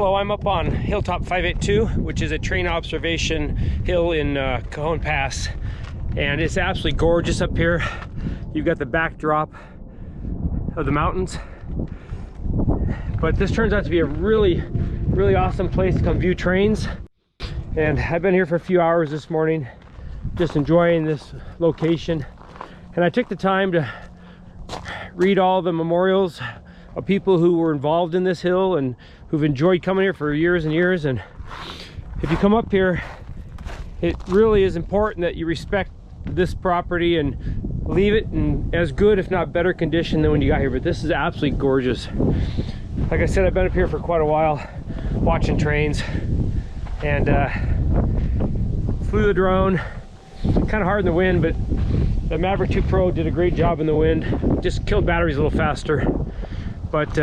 Hello, I'm up on Hilltop 582, which is a train observation hill in Cajon Pass, and it's absolutely gorgeous up here. You've got the backdrop of the mountains, but this turns out to be a really awesome place to come view trains. And I've been here for a few hours this morning, just enjoying this location, and I took the time to read all the memorials of people who were involved in this hill and who've enjoyed coming here for years and years. And if you come up here, it really is important that you respect this property and leave it in as good, if not better, condition than when you got here. But this is absolutely gorgeous. Like I said, I've been up here for quite a while watching trains, and flew the drone. Kind of hard in the wind, but the Mavic 2 Pro did a great job in the wind. Just killed batteries a little faster. But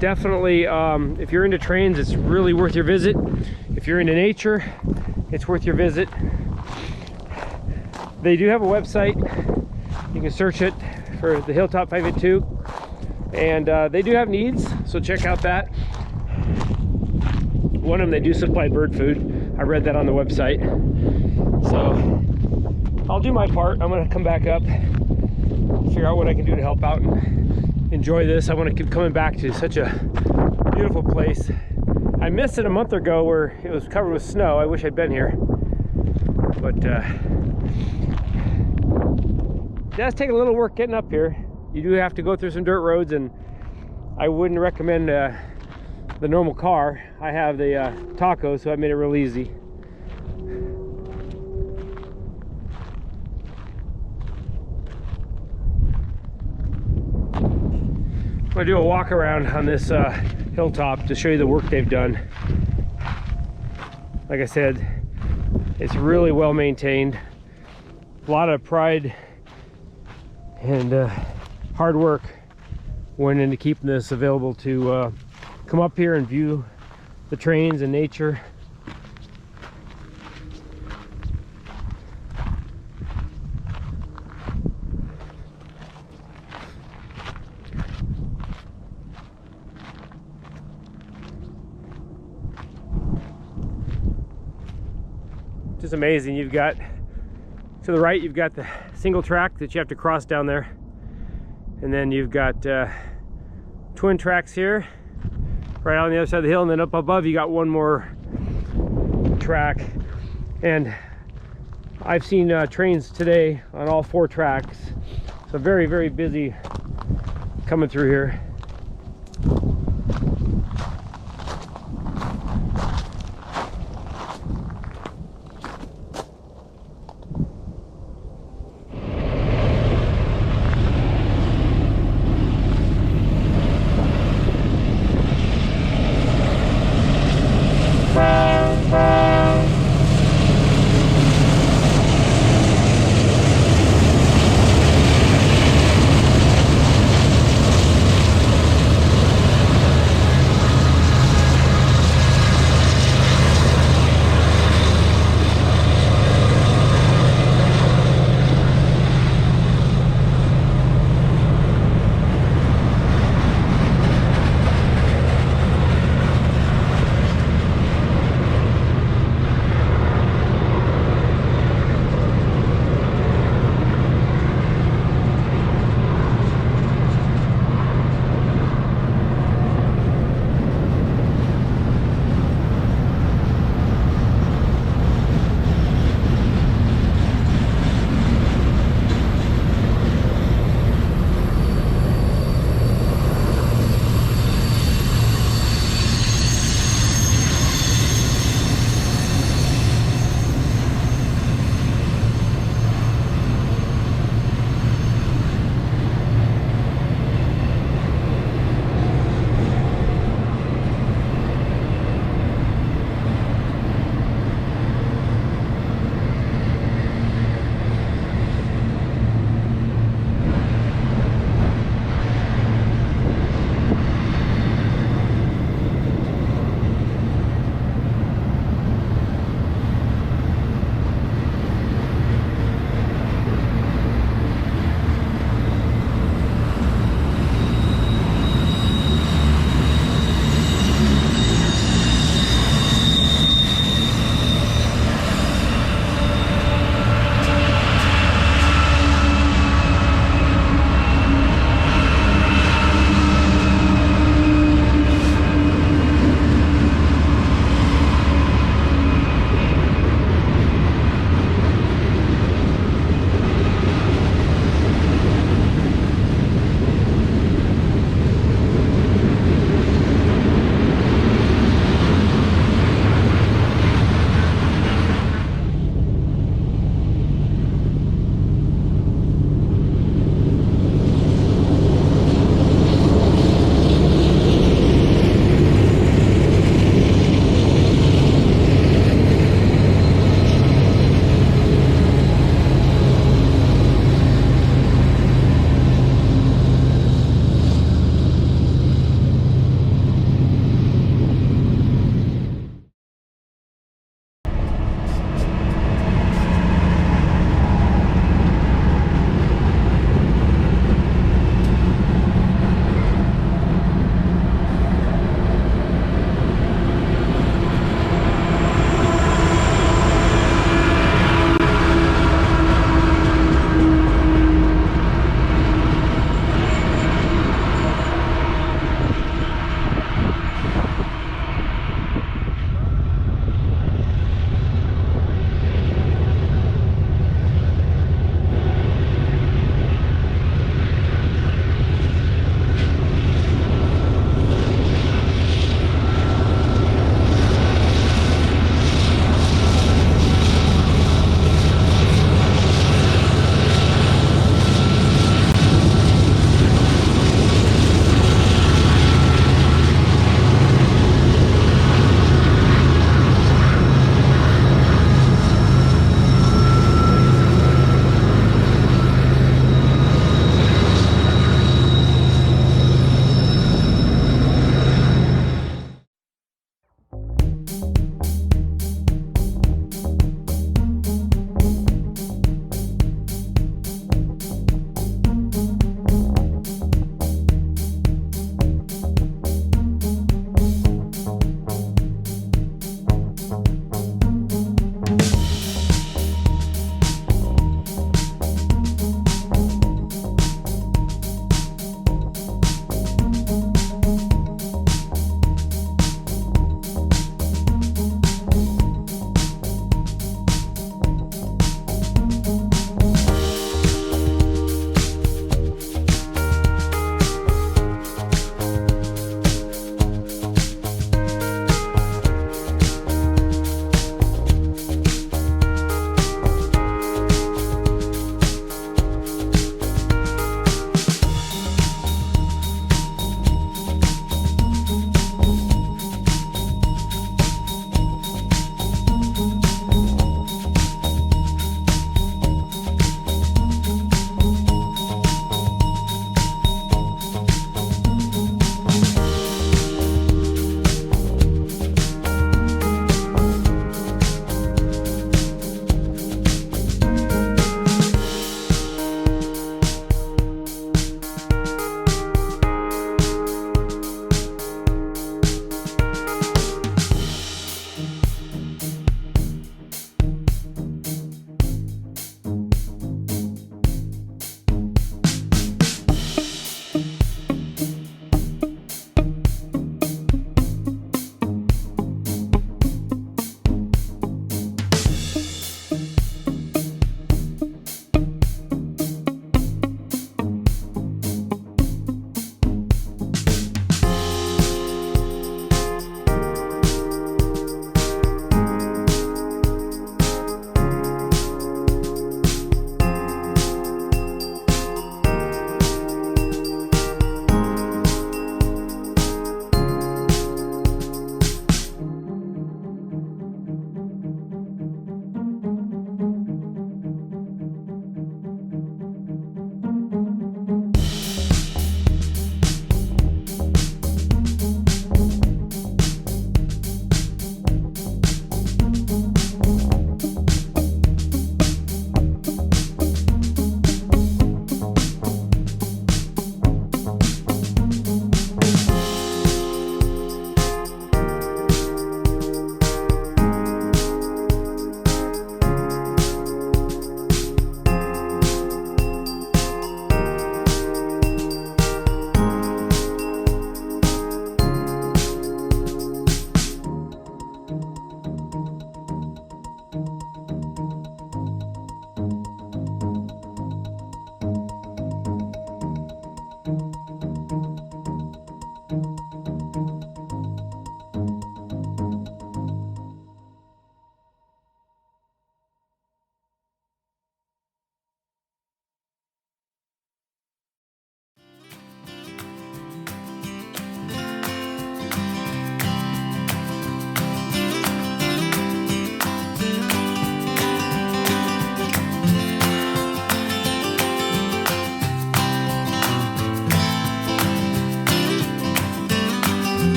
definitely, if you're into trains, it's really worth your visit. If you're into nature, it's worth your visit. They do have a website. You can search it for the Hilltop 582, and they do have needs, so check out that. One of them, they do supply bird food. I read that on the website. So I'll do my part. I'm gonna come back up, figure out what I can do to help out and enjoy this. I want to keep coming back to such a beautiful place. I missed it a month ago where it was covered with snow. I wish I'd been here, but it does take a little work getting up here. You do have to go through some dirt roads, and I wouldn't recommend the normal car. I have the Taco, so I made it real easy. I'm gonna do a walk around on this hilltop to show you the work they've done. Like I said, it's really well maintained. A lot of pride and hard work went into keeping this available to come up here and view the trains and nature. Just amazing. You've got to the right, you've got the single track that you have to cross down there, and then you've got twin tracks here right on the other side of the hill, and then up above you got one more track. And I've seen trains today on all 4 tracks, so very busy coming through here.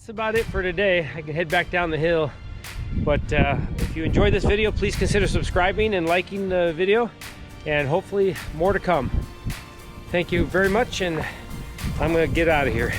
that's about it for today. I can head back down the hill. But if you enjoyed this video, please consider subscribing and liking the video, and hopefully more to come. Thank you very much, and I'm gonna get out of here.